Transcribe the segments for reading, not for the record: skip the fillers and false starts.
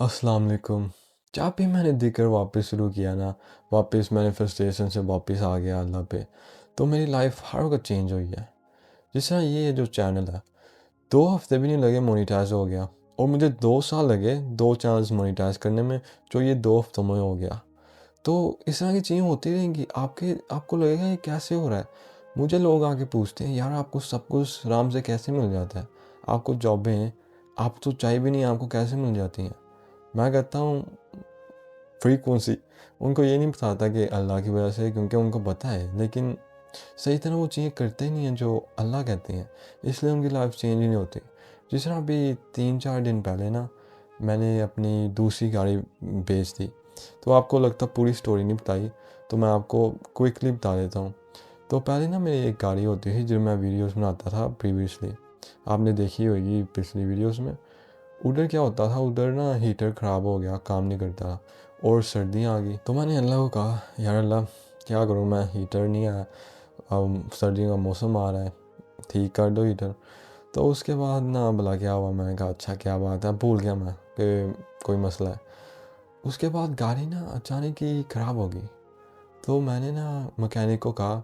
अस्सलाम वालेकुम। जब भी मैंने ज़िक्र वापस शुरू किया ना, वापस मैनिफेस्टेशन से वापस आ गया अल्लाह पे, तो मेरी लाइफ हर वक्त चेंज हुई है। जिस तरह ये जो चैनल है, 2 हफ्ते भी नहीं लगे मोनेटाइज हो गया, और मुझे 2 साल लगे 2 चैनल्स मोनेटाइज करने में, जो ये 2 हफ्तों में हो गया। तो इस तरह की चीज़ें होती रहेंगी, आपको लगेगा ये कैसे हो रहा है। मुझे लोग आके पूछते हैं, यार आपको सब कुछ आराम से कैसे मिल जाता है, आपको जॉबें, आप तो चाहिए भी नहीं, आपको कैसे मिल जाती हैं। मैं कहता हूँ फ्रीक्वेंसी, उनको ये नहीं बताता कि अल्लाह की वजह से, क्योंकि उनको पता है, लेकिन सही तरह वो चीज़ें करते ही नहीं हैं जो अल्लाह कहते हैं, इसलिए उनकी लाइफ चेंज ही नहीं होती। जिस तरह अभी 3-4 दिन पहले ना, मैंने अपनी दूसरी गाड़ी बेच दी। तो आपको लगता पूरी स्टोरी नहीं बताई, तो मैं आपको क्विकली बता देता हूँ। तो पहले ना मेरी एक गाड़ी होती थी जो मैं वीडियोस बनाता था प्रीवियसली, आपने देखी होगी पिछली वीडियोस में। उधर क्या होता था, उधर ना हीटर ख़राब हो गया, काम नहीं करता, और सर्दियाँ आ गई। तो मैंने अल्लाह को कहा, यार अल्लाह क्या करूँ मैं, हीटर नहीं आया, अब सर्दियों का मौसम आ रहा है, ठीक कर दो हीटर। तो उसके बाद ना भला क्या हुआ, मैंने कहा अच्छा क्या बात है, भूल गया मैं कि कोई मसला है। उसके बाद गाड़ी ना अचानक ही ख़राब हो गई। तो मैंने ना मकैनिक को कहा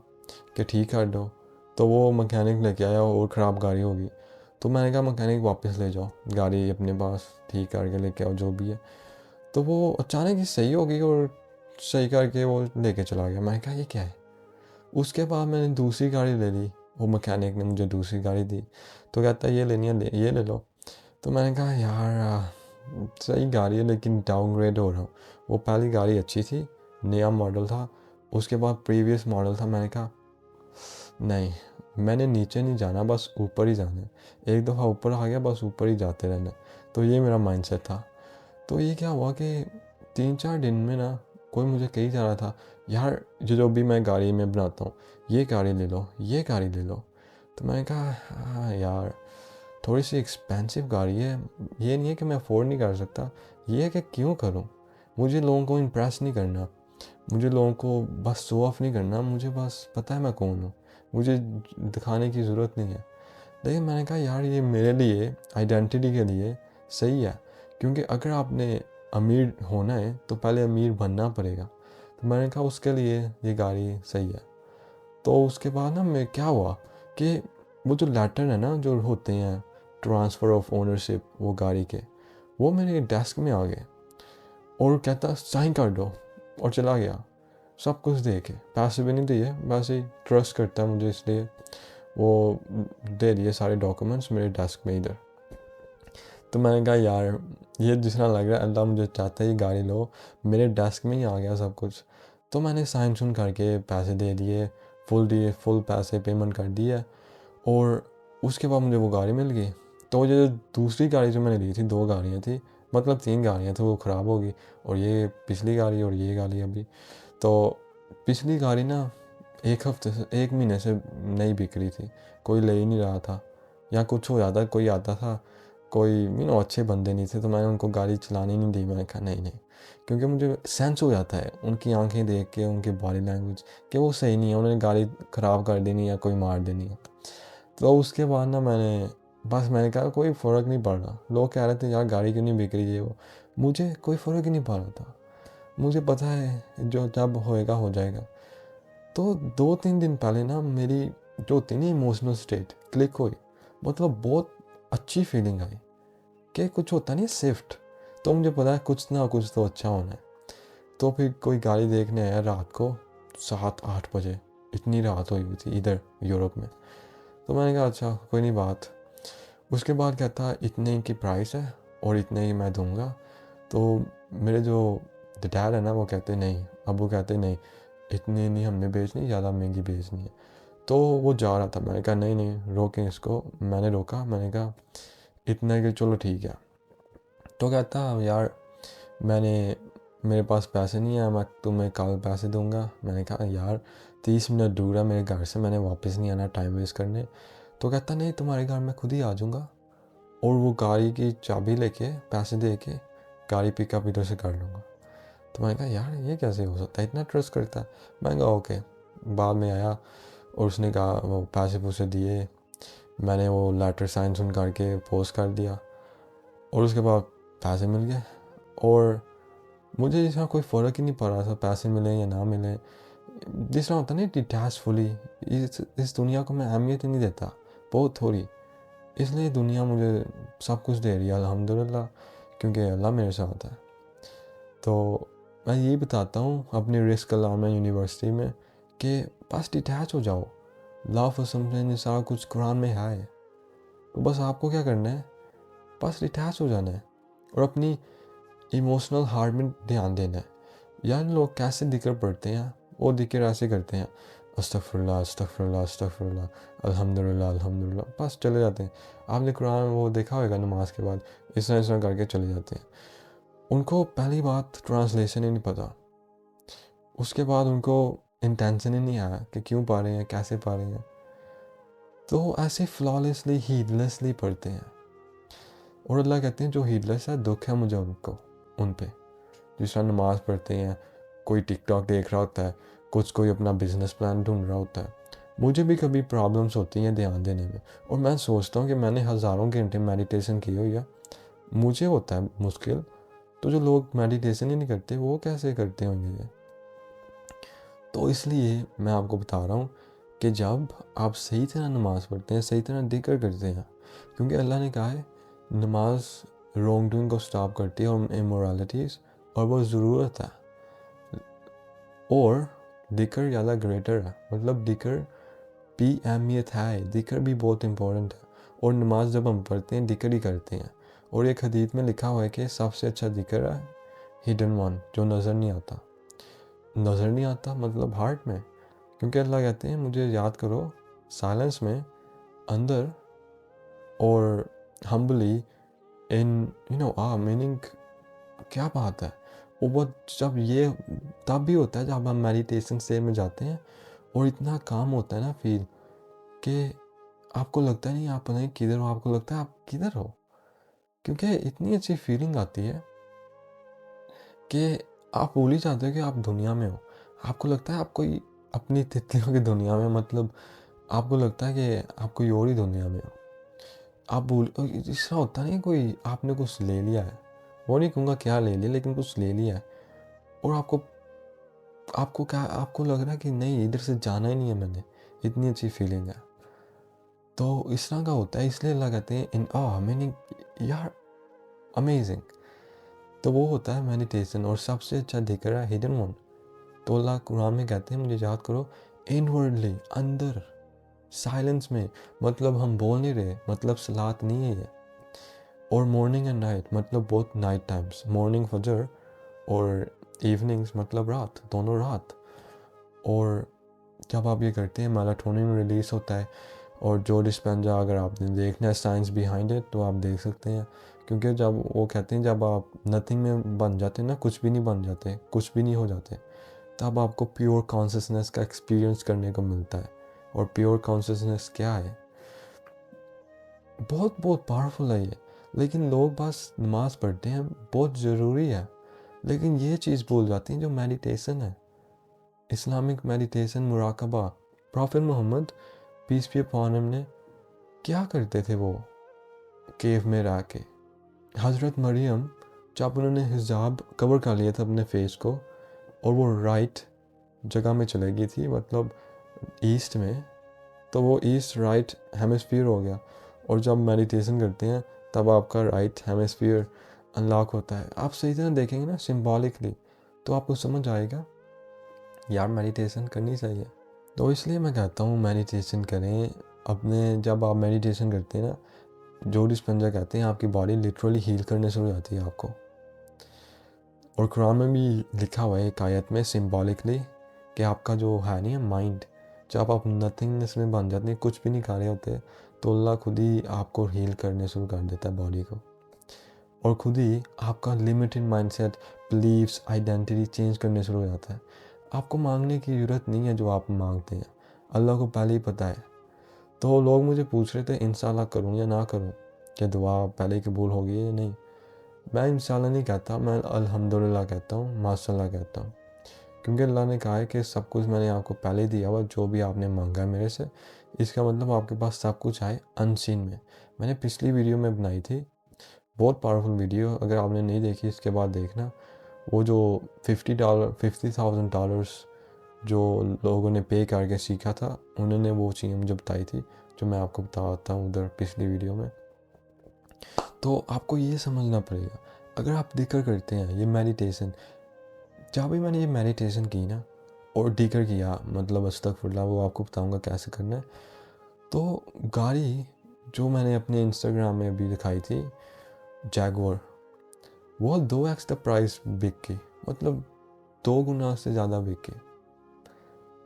कि ठीक कर दो। तो वो मकैनिक लेके आया और ख़राब गाड़ी हो गई। तो मैंने कहा मकैनिक वापस ले जाओ गाड़ी अपने पास, ठीक करके लेके आओ जो भी है। तो वो अचानक ही सही हो गई और सही करके वो लेके चला गया। मैंने कहा ये क्या है। उसके बाद मैंने दूसरी गाड़ी ले ली, वो मकैनिक ने मुझे दूसरी गाड़ी दी। तो कहता है ये लेनी है, ये ले लो। तो मैंने कहा यार सही गाड़ी है, लेकिन डाउनग्रेड हो रहा हूँ। वो पहली गाड़ी अच्छी थी, नया मॉडल था, उसके बाद प्रीवियस मॉडल था। मैंने कहा नहीं, मैंने नीचे नहीं जाना, बस ऊपर ही जाना है। एक दफ़ा ऊपर आ गया, बस ऊपर ही जाते रहना। तो ये मेरा माइंडसेट था। तो ये क्या हुआ कि 3-4 दिन में ना कोई मुझे कही जा रहा था, यार जो भी मैं गाड़ी में बनाता हूँ, ये गाड़ी ले लो, ये गाड़ी ले लो। तो मैंने कहा हाँ यार, थोड़ी सी एक्सपेंसिव गाड़ी है, ये नहीं है कि मैं अफोर्ड नहीं कर सकता, ये है कि क्यों करूँ। मुझे लोगों को इम्प्रेस नहीं करना, मुझे लोगों को बस शो ऑफ नहीं करना, मुझे बस पता है मैं कौन हूँ, मुझे दिखाने की ज़रूरत नहीं है। लेकिन मैंने कहा यार ये मेरे लिए आइडेंटिटी के लिए सही है, क्योंकि अगर आपने अमीर होना है तो पहले अमीर बनना पड़ेगा। तो मैंने कहा उसके लिए ये गाड़ी सही है। तो उसके बाद ना मैं क्या हुआ कि वो जो लेटर है ना जो होते हैं, ट्रांसफ़र ऑफ ओनरशिप वो गाड़ी के, वो मेरे डेस्क में आ गए, और कहता साइन कर दो, और चला गया। सब कुछ दे के, पैसे भी नहीं दिए, वैसे ही ट्रस्ट करता है मुझे, इसलिए वो दे दिए सारे डॉक्यूमेंट्स मेरे डेस्क में इधर। तो मैंने कहा यार ये जिस तरह लग रहा है अल्लाह मुझे चाहता है ये गाड़ी लो, मेरे डेस्क में ही आ गया सब कुछ। तो मैंने साइन सुन करके पैसे दे दिए, फुल पैसे पेमेंट कर दिए, और उसके बाद मुझे वो गाड़ी मिल गई। तो ये जो दूसरी गाड़ी जो मैंने ली थी, 2 गाड़ियाँ थी, मतलब 3 गाड़ियाँ थी, वो ख़राब हो गई, और ये पिछली गाड़ी और ये गाड़ी अभी। तो पिछली गाड़ी ना 1 हफ्ते से 1 महीने से नहीं बिक रही थी, कोई ले ही नहीं रहा था, या कुछ हो जाता, कोई आता था, कोई अच्छे बंदे नहीं थे, तो मैंने उनको गाड़ी चलाने नहीं दी। मैंने कहा नहीं नहीं, क्योंकि मुझे सेंस हो जाता है उनकी आंखें देख के, उनकी बॉडी लैंग्वेज, कि वो सही नहीं है, उन्होंने गाड़ी ख़राब कर देनी या कोई मार देनी है। तो उसके बाद ना मैंने कहा कोई फ़र्क नहीं पड़ रहा। लोग कह रहे थे यार गाड़ी क्यों नहीं बिक रही है, वो मुझे कोई फ़र्क ही नहीं पड़ रहा था। मुझे पता है जो जब होएगा हो जाएगा। तो 2-3 दिन पहले ना मेरी जो होती है ना इमोशनल स्टेट क्लिक हुई, मतलब बहुत अच्छी फीलिंग आई कि कुछ होता नहीं शिफ्ट। तो मुझे पता है कुछ ना कुछ तो अच्छा होना है। तो फिर कोई गाड़ी देखने आया रात को 7-8 बजे, इतनी रात हुई हुई थी इधर यूरोप में। तो मैंने कहा अच्छा कोई नहीं बात। उसके बाद कहता इतने की प्राइस है और इतने ही मैं दूंगा। तो मेरे जो डैड है ना वो कहते नहीं, अब वो कहते नहीं, इतनी नहीं हमने बेचनी, ज़्यादा महंगी बेचनी है। तो वो जा रहा था, मैंने कहा नहीं नहीं रोकें इसको। मैंने रोका, मैंने कहा इतना कि चलो ठीक है। तो कहता यार मैंने मेरे पास पैसे नहीं है, मैं तुम्हें कल पैसे दूंगा। मैंने कहा यार 30 मिनट दूर है मेरे घर से, मैंने वापस नहीं आना टाइम वेस्ट करने। तो कहता नहीं तुम्हारे घर मैं खुद ही आ जाऊँगा, और वो गाड़ी की चाबी लेके पैसे दे के गाड़ी पिकअप इधर से कर लूँगा। तो मैंने कहा यार ये कैसे हो सकता है, इतना ट्रस्ट करता है। मैंने कहा ओके। बाद में आया और उसने कहा वो पैसे पूसे दिए, मैंने वो लेटर साइन सुन करके पोस्ट कर दिया, और उसके बाद पैसे मिल गए। और मुझे इसका कोई फ़र्क ही नहीं पड़ रहा था, पैसे मिले या ना मिले। जिस तरह होता नहीं डिटैचफुली, इस दुनिया को मैं अहमियत ही नहीं देता, बहुत थोड़ी। इसलिए दुनिया मुझे सब कुछ दे रही है अल्हम्दुलिल्लाह, क्योंकि अल्लाह मेरे साथ है। तो मैं यही बताता हूँ अपनी रिस्क अलार्मा यूनिवर्सिटी में कि बस डिटैच हो जाओ। लव और समथिंग सारा कुछ कुरान में है, तो बस आपको क्या करना है, बस डिटैच हो जाना है और अपनी इमोशनल हार्ट में ध्यान देना है। यार लोग कैसे जिक्र पढ़ते हैं, वो जिक्र ऐसे करते हैं, अस्तगफिरुल्लाह अस्तगफिरुल्लाह अस्तगफिरुल्लाह अल्हम्दुलिल्लाह अल्हम्दुलिल्लाह, बस चले जाते हैं। आपने कुरान वो देखा होगा नमाज के बाद इस तरह करके चले जाते हैं। उनको पहली बात ट्रांसलेशन ही नहीं पता, उसके बाद उनको इंटेंशन ही नहीं आया कि क्यों पढ़ रहे हैं, कैसे पढ़ रहे हैं। तो ऐसे फ्लॉलेसली हीडलेसली पढ़ते हैं। और अल्लाह कहते हैं जो हीडलेस है दुख है मुझे उनको, उन पे। जिस तरह नमाज़ पढ़ते हैं, कोई टिकटॉक देख रहा होता है, कुछ कोई अपना बिजनेस प्लान ढूंढ रहा होता है। मुझे भी कभी प्रॉब्लम्स होती हैं ध्यान देने में, और मैं सोचता हूँ कि मैंने हज़ारों घंटे मेडिटेशन की हुई है, मुझे होता है मुश्किल, तो जो लोग मेडिटेशन ही नहीं करते वो कैसे करते होंगे ये। तो इसलिए मैं आपको बता रहा हूँ कि जब आप सही तरह नमाज़ पढ़ते हैं, सही तरह जिक्र करते हैं, क्योंकि अल्लाह ने कहा है नमाज रॉन्ग डूइंग को स्टॉप करती है और इमोरलिटीज़, और वो ज़रूरत है। और जिक्र ज़्यादा ग्रेटर है, मतलब जिक्र भी अहमियत है, जिक्र भी बहुत इम्पोर्टेंट है। और नमाज जब हम पढ़ते हैं जिक्र ही करते हैं। और एक हदीस में लिखा हुआ है कि सबसे अच्छा जिक्र है हिडन वन, जो नज़र नहीं आता। नज़र नहीं आता मतलब हार्ट में, क्योंकि अल्लाह कहते हैं मुझे याद करो साइलेंस में, अंदर, और हम्बली इन मीनिंग। क्या बात है वो, जब ये तब भी होता है जब हम मेडिटेशन स्टेज में जाते हैं, और इतना काम होता है ना फील कि आपको लगता नहीं आप पता नहीं किधर हो, आपको लगता है आप किधर हो, क्योंकि इतनी अच्छी फीलिंग आती है कि आप भूल ही जाते हो कि आप दुनिया में हो। आपको लगता है आप कोई अपनी तितलियों की दुनिया में, मतलब आपको लगता है कि आप कोई और ही दुनिया में हो। आप भूल, इस तरह होता नहीं कोई आपने कुछ ले लिया है, वो नहीं कहूँगा क्या ले लिया, लेकिन कुछ ले लिया है, और आपको आपको क्या आपको लग रहा है कि नहीं इधर से जाना ही नहीं है मैंने, इतनी अच्छी फीलिंग है। तो इस तरह का होता है, इसलिए अल्लाह कहते हैं इन मीनिंग यार अमेजिंग। तो वो होता है मेडिटेशन, और सबसे अच्छा जिक्र है हिडन वन। तो अल्लाह कुरान में कहते हैं मुझे याद करो इनवर्डली, अंदर साइलेंस में, मतलब हम बोल नहीं रहे, मतलब सलात नहीं है ये। और मॉर्निंग एंड नाइट, मतलब बोथ नाइट टाइम्स, मॉर्निंग फजर और इवनिंग्स मतलब रात, दोनों रात। और जब आप ये करते हैं मेलाटोनिन रिलीज़ होता है, और जो डिस्पेंजा अगर आपने देखना है साइंस बिहाइंड इट तो आप देख सकते हैं। क्योंकि जब वो कहते हैं जब आप नथिंग में बन जाते हैं ना, कुछ भी नहीं बन जाते, कुछ भी नहीं हो जाते, तब आपको प्योर कॉन्शियसनेस का एक्सपीरियंस करने को मिलता है। और प्योर कॉन्शियसनेस क्या है, बहुत बहुत पावरफुल है ये। लेकिन लोग बस नमाज पढ़ते हैं, बहुत ज़रूरी है, लेकिन ये चीज़ भूल जाती हैं जो मेडिटेशन है, इस्लामिक मेडिटेशन, मुराकबा। Prophet Muhammad peace be upon him ने क्या करते थे, वो केव में रह के। हज़रत मरियम जब उन्होंने हिजाब कवर कर लिया था अपने फेस को, और वो राइट जगह में चले गई थी, मतलब ईस्ट में, तो वो ईस्ट राइट हेमिस्फीयर हो गया। और जब मेडिटेशन करते हैं तब आपका राइट हेमिस्फीयर अनलॉक होता है। आप सही तरह देखेंगे ना सिंबॉलिकली, तो आपको समझ आएगा यार मेडिटेशन करनी चाहिए। तो इसलिए मैं कहता हूँ मेडिटेशन करें अपने। जब आप मेडिटेशन करते हैं ना, जो डिस्पेंजा कहते हैं आपकी बॉडी लिटरली हील करने शुरू हो जाती है आपको। और कुरान में भी लिखा हुआ है एक आयत में सिंबॉलिकली कि आपका जो है नहीं माइंड, जब आप नथिंगनेस में बन जाते हैं, कुछ भी नहीं कर रहे होते, तो अल्लाह खुद ही आपको हील करने शुरू कर देता है बॉडी को। और खुद ही आपका limited mindset, beliefs, identity change करने शुरू हो जाता है। आपको मांगने की ज़रूरत नहीं है जो आप मांगते हैं, अल्लाह को पहले ही पता है। तो लोग मुझे पूछ रहे थे इंशाल्लाह करूँ या ना करूँ, कि दुआ पहले कबूल होगी या नहीं। मैं इंशाल्लाह नहीं कहता, मैं अल्हम्दुलिल्लाह कहता हूँ, माशाल्लाह कहता हूँ। क्योंकि अल्लाह ने कहा है कि सब कुछ मैंने आपको पहले ही दिया हुआ, जो भी आपने मांगा है मेरे से। इसका मतलब आपके पास सब कुछ आए अनसीन में। मैंने पिछली वीडियो में बनाई थी, बहुत पावरफुल वीडियो, अगर आपने नहीं देखी इसके बाद देखना। वो जो $50,000 जो लोगों ने पे करके सीखा था, उन्होंने वो चीज़ मुझे बताई थी जो मैं आपको बताता हूँ उधर पिछली वीडियो में। तो आपको ये समझना पड़ेगा, अगर आप जिक्र करते हैं ये मेडिटेशन, जहाँ भी मैंने ये मेडिटेशन की ना और जिक्र किया, मतलब अस्तगफुरुल्लाह, वो आपको बताऊँगा कैसे करना है। तो गाड़ी जो मैंने अपने इंस्टाग्राम में अभी दिखाई थी, जैगुआर, वो 2x द प्राइस बिक गई, मतलब 2 गुना से ज़्यादा बिक गई।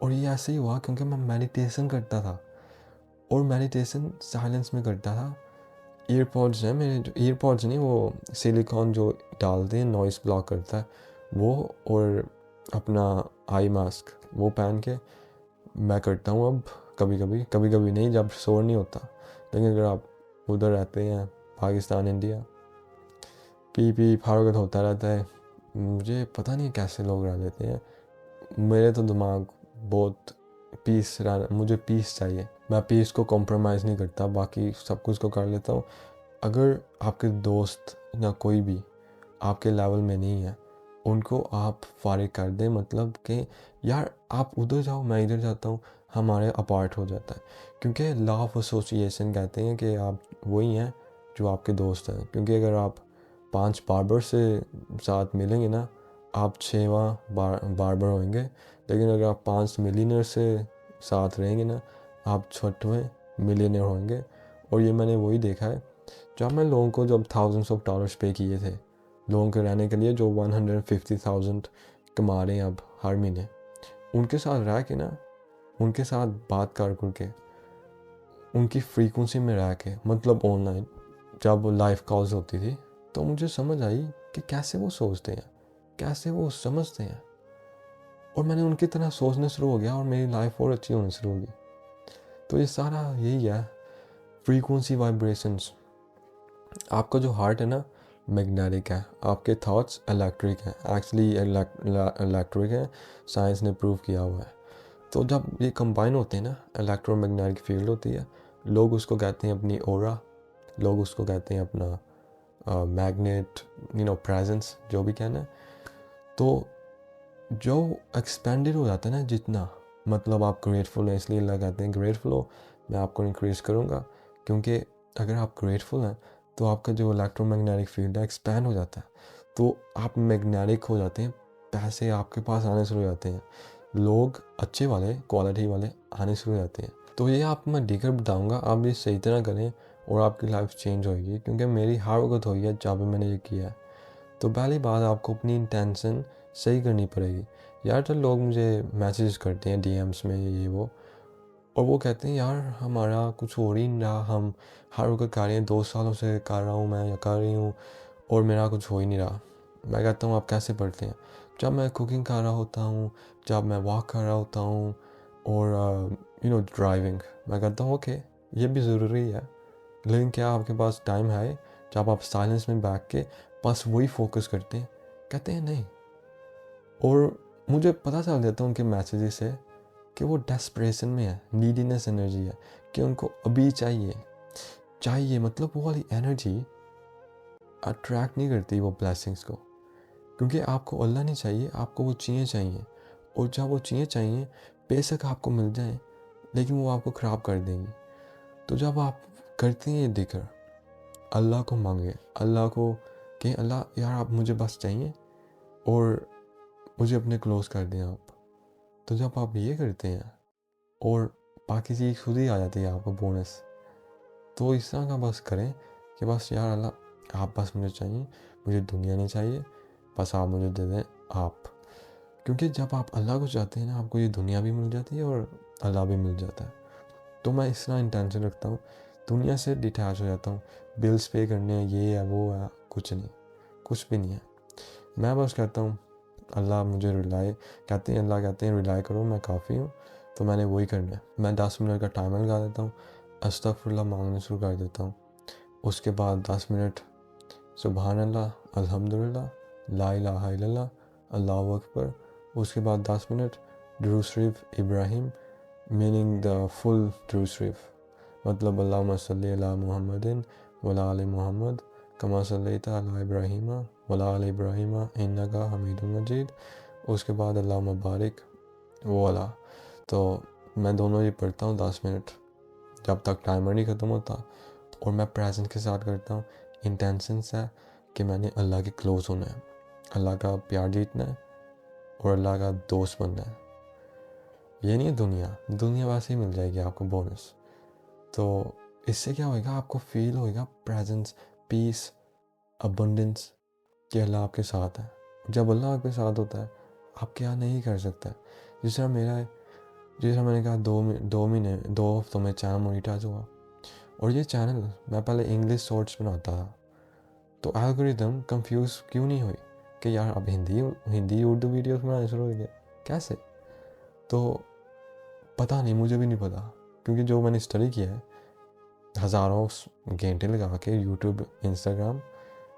और ये ऐसे ही हुआ क्योंकि मैं मेडिटेशन करता था, और मेडिटेशन साइलेंस में करता था। ईयरपॉड्स हैं मेरे, जो ईयरपॉड्स नहीं, वो सिलिकॉन जो डालते हैं, नॉइस ब्लॉक करता है वो, और अपना आई मास्क वो पहन के मैं करता हूँ अब। कभी कभी नहीं, जब शोर नहीं होता। लेकिन अगर आप उधर रहते हैं पाकिस्तान, इंडिया, पी फारगत होता रहता है। मुझे पता नहीं कैसे लोग रह लेते हैं। मेरे तो दिमाग बहुत मुझे पीस चाहिए। मैं पीस को कॉम्प्रोमाइज़ नहीं करता, बाकी सब कुछ को कर लेता हूँ। अगर आपके दोस्त या कोई भी आपके लेवल में नहीं है, उनको आप फारिग कर दें, मतलब कि यार आप उधर जाओ, मैं इधर जाता हूँ, हमारे अपार्ट हो जाता है। क्योंकि लॉ ऑफ एसोसिएशन कहते हैं कि आप वही हैं जो आपके दोस्त हैं। क्योंकि अगर आप 5 बार्बर से साथ मिलेंगे ना, आप 6वां बार्बर होंगे। लेकिन अगर आप 5 मिलियनर से साथ रहेंगे ना, आप 6वें मिलियनर होंगे। और ये मैंने वही देखा है, जब मैं लोगों को जब थाउजेंड्स ऑफ डॉलर्स पे किए थे लोगों के रहने के लिए, जो 150,000 कमा रहे हैं अब हर महीने, उनके साथ रह के ना, उनके साथ बात कर करके, उनकी फ्रीक्वेंसी में रह के, मतलब ऑनलाइन जब लाइव कॉल्स होती थी, तो मुझे समझ आई कि कैसे वो सोचते हैं, कैसे वो समझते हैं। और मैंने उनकी तरह सोचना शुरू हो गया, और मेरी लाइफ और अच्छी होनी शुरू हो गई। तो ये सारा यही है, फ्रीक्वेंसी वाइब्रेशंस। आपका जो हार्ट है ना, मैग्नेटिक है, आपके थॉट्स इलेक्ट्रिक हैं। एक्चुअली इलेक्ट्रिक है, साइंस ने प्रूव किया हुआ है। तो जब ये कंबाइन होते हैं ना, इलेक्ट्रोमैग्नेटिक फील्ड होती है, लोग उसको कहते हैं अपनी ऑरा, लोग उसको कहते हैं अपना मैग्नेट, प्रेजेंस, जो भी कहना है। तो जो एक्सपेंडेड हो जाता है ना जितना, मतलब आप ग्रेटफुल हैं, इसलिए अल्लाह कहते हैं ग्रेटफुल हो, मैं आपको इंक्रीज़ करूँगा। क्योंकि अगर आप ग्रेटफुल हैं तो आपका जो इलेक्ट्रोमैग्नेटिक फील्ड है एक्सपैंड हो जाता है, तो आप मैग्नेटिक हो जाते हैं, पैसे आपके पास आने शुरू हो जाते हैं, लोग अच्छे वाले क्वालिटी वाले आने शुरू हो जाते हैं। तो ये आपको मैं डीकर बताऊँगा, आप ये सही तरह करें और आपकी लाइफ चेंज होगी। क्योंकि मेरी हर वक्त हुई है जब मैंने ये किया है। तो पहली बात, आपको अपनी इंटेंशन सही करनी पड़ेगी। यार तो लोग मुझे मैसेज करते हैं डीएम्स में, ये वो, और वो कहते हैं यार हमारा कुछ हो ही नहीं रहा, हम हर वक्त कर रहे हैं, 2 सालों से कर रहा हूँ मैं या कर रही हूँ, और मेरा कुछ हो ही नहीं रहा। मैं कहता हूँ आप कैसे पढ़ते हैं? जब मैं कुकिंग कर रहा होता हूँ, जब मैं वॉक कर रहा होता हूँ, और ड्राइविंग, मैं कहता हूँ ओके, ये भी ज़रूरी है। लेकिन क्या आपके पास टाइम है जब आप साइलेंस में बैठ के बस वही फोकस करते हैं? कहते हैं नहीं। और मुझे पता चल जाता है उनके मैसेजेस से कि वो डेस्परेशन में है, नीडीनेस एनर्जी है, कि उनको अभी चाहिए, मतलब वो वाली एनर्जी अट्रैक्ट नहीं करती वो ब्लेसिंग्स को। क्योंकि आपको अल्लाह नहीं चाहिए, आपको वो चीज़ें चाहिए। और जब वो चीज़ें चाहिए, बेशक आपको मिल जाए, लेकिन वो आपको ख़राब कर देंगी। तो जब आप करते हैं ये दिक्र, अल्लाह को मांगे, अल्लाह को कहें अल्लाह यार आप मुझे बस चाहिए और मुझे अपने क्लोज कर दें आप। तो जब आप ये करते हैं और बाकी चीज़ खुद ही आ जाती है आपको बोनस, तो इस तरह का बस करें कि बस यार अल्लाह आप बस मुझे चाहिए, मुझे दुनिया नहीं चाहिए, बस आप मुझे दे दें आप। क्योंकि जब आप अल्लाह को चाहते हैं ना, आपको ये दुनिया भी मिल जाती है और अल्लाह भी मिल जाता है। तो मैं इस तरह इंटेंशन रखता हूँ, दुनिया से डिटैच हो जाता हूँ। बिल्स पे करने हैं, ये है वो है, कुछ नहीं, कुछ भी नहीं है। मैं बस कहता हूँ अल्लाह मुझे रिलाई, अल्लाह कहते हैं रिलाई करो, मैं काफ़ी हूँ। तो मैंने वही करना है। मैं 10 मिनट का टाइमर लगा देता हूँ, अस्तगफुरुल्लाह मांगना शुरू कर देता हूँ। उसके बाद 10 मिनट सुबहान अल्लाह, अल्हम्दुलिल्लाह, ला इलाहा इल्लल्लाह, अल्लाहु अकबर। उसके बाद 10 मिनट दुरूद शरीफ इब्राहिम, मीनिंग द फुल दुरूद शरीफ, मतलब अल्लाहुम्मा सल्ली अला मुहम्मदिन व अला आलि मुहम्मद कमा सल्लैता अला इब्राहीम वला आल इब्राहीम इन्नका हमीदुम मजीद। उसके बाद अल्लाह मुबारक वो वाला। तो मैं दोनों ही पढ़ता हूँ 10 मिनट जब तक टाइमर नहीं ख़त्म होता, और मैं प्रेजेंस के साथ करता हूँ। इंटेंशंस है कि मैंने अल्लाह के क्लोज होना है, अल्लाह का प्यार जीतना है और अल्लाह का दोस्त बनना है। ये नहीं है दुनिया वैसे ही मिल जाएगी आपको बोनस। तो इससे क्या होएगा, आपको फील होएगा प्रेजेंस, पीस, अबंडेंस कि अल्लाह आपके साथ है। जब अल्लाह आपके साथ होता है आप क्या नहीं कर सकते। जिस तरह मैंने कहा 2 हफ्तों में चैनल मोनिटाइज हुआ, और ये चैनल मैं पहले इंग्लिश शॉर्ट्स बनाता था, तो एल्गोरिदम कंफ्यूज क्यों नहीं हुई कि यार अब हिंदी उर्दू वीडियोस बनाने शुरू हो गए, कैसे? तो पता नहीं, मुझे भी नहीं पता, क्योंकि जो मैंने स्टडी किया है हज़ारों घंटे लगा के यूट्यूब, इंस्टाग्राम,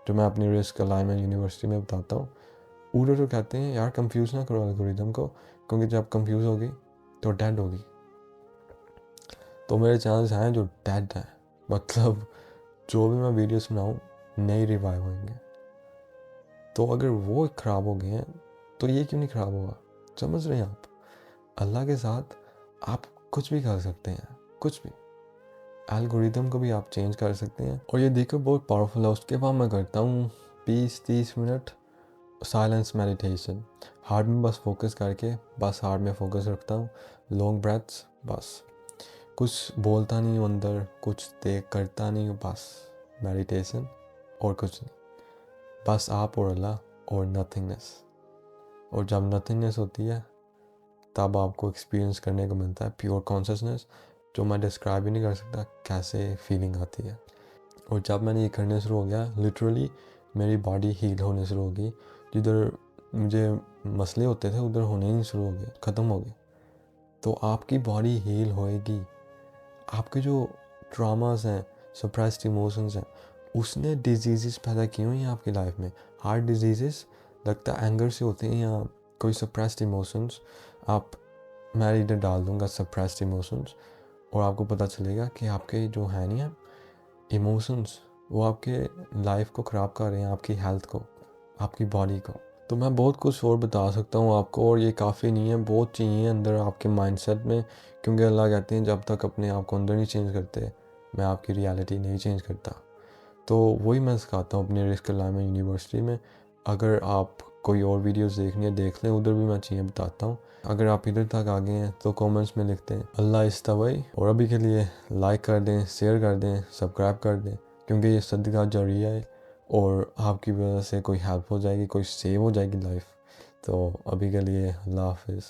जो मैं अपनी रिस्क अलाइनमेंट यूनिवर्सिटी में बताता हूँ, उधर तो कहते हैं यार कंफ्यूज ना करो एल्गोरिदम को, क्योंकि जब कंफ्यूज होगी तो डेड होगी। तो मेरे चैनल्स हैं जो डेड हैं, मतलब जो भी मैं वीडियोस बनाऊँ नई रिवाइव होंगे। तो अगर वो ख़राब हो गए हैं तो ये क्यों नहीं ख़राब होगा? समझ रहे हैं आप? अल्लाह के साथ आप कुछ भी कर सकते हैं, कुछ भी। एल्गोरिदम को भी आप चेंज कर सकते हैं, और ये देखो बहुत पावरफुल है। उसके बाद मैं करता हूँ 20-30 मिनट साइलेंस मेडिटेशन, हार्ट में बस फोकस करके, बस हार्ट में फोकस रखता हूँ, लॉन्ग ब्रेथ्स, बस कुछ बोलता नहीं हूँ अंदर, कुछ देख करता नहीं हूँ, बस मेडिटेशन और कुछ नहीं, बस आप और अल्लाह और नथिंगनेस। और जब नथिंगनेस होती है तब आपको एक्सपीरियंस करने को मिलता है प्योर कॉन्शियसनेस, जो मैं डिस्क्राइब ही नहीं कर सकता कैसे फीलिंग आती है। और जब मैंने ये करने शुरू हो गया, लिटरली मेरी बॉडी हील होने शुरू हो गई। जिधर मुझे मसले होते थे उधर होने ही शुरू हो गए, ख़त्म हो गए। तो आपकी बॉडी हील होएगी। आपके जो ट्रॉमास हैं, सप्रेस्ड इमोशंस हैं, उसने डिजीज़ पैदा की हुई हैं आपकी लाइफ में। हार्ट डिजीज़ लगता है एंगर से होते हैं या कोई सप्रेस्ड इमोशंस। मैं इधर डाल दूँगा सप्रेस्ड इमोशंस, और आपको पता चलेगा कि आपके जो है नहीं है इमोशंस, वो आपके लाइफ को ख़राब कर रहे हैं, आपकी हेल्थ को, आपकी बॉडी को। तो मैं बहुत कुछ और बता सकता हूँ आपको, और ये काफ़ी नहीं है, बहुत चाहिए अंदर आपके माइंडसेट में, क्योंकि अल्लाह कहते हैं जब तक अपने आप को अंदर नहीं चेंज करते मैं आपकी रियलिटी नहीं चेंज करता। तो वही मैं सिखाता हूँ अपनी रिस्क अलाइनमेंट यूनिवर्सिटी में। अगर आप कोई और वीडियोस देखनी है देख लें, उधर भी मैं चीज़ें बताता हूँ। अगर आप इधर तक आ गए हैं तो कमेंट्स में लिखते हैं अल्लाह इस्तवाई, और अभी के लिए लाइक कर दें, शेयर कर दें, सब्सक्राइब कर दें, क्योंकि ये सदका जरिया है और आपकी वजह से कोई हेल्प हो जाएगी, कोई सेव हो जाएगी लाइफ। तो अभी के लिए अल्लाह हाफिज़।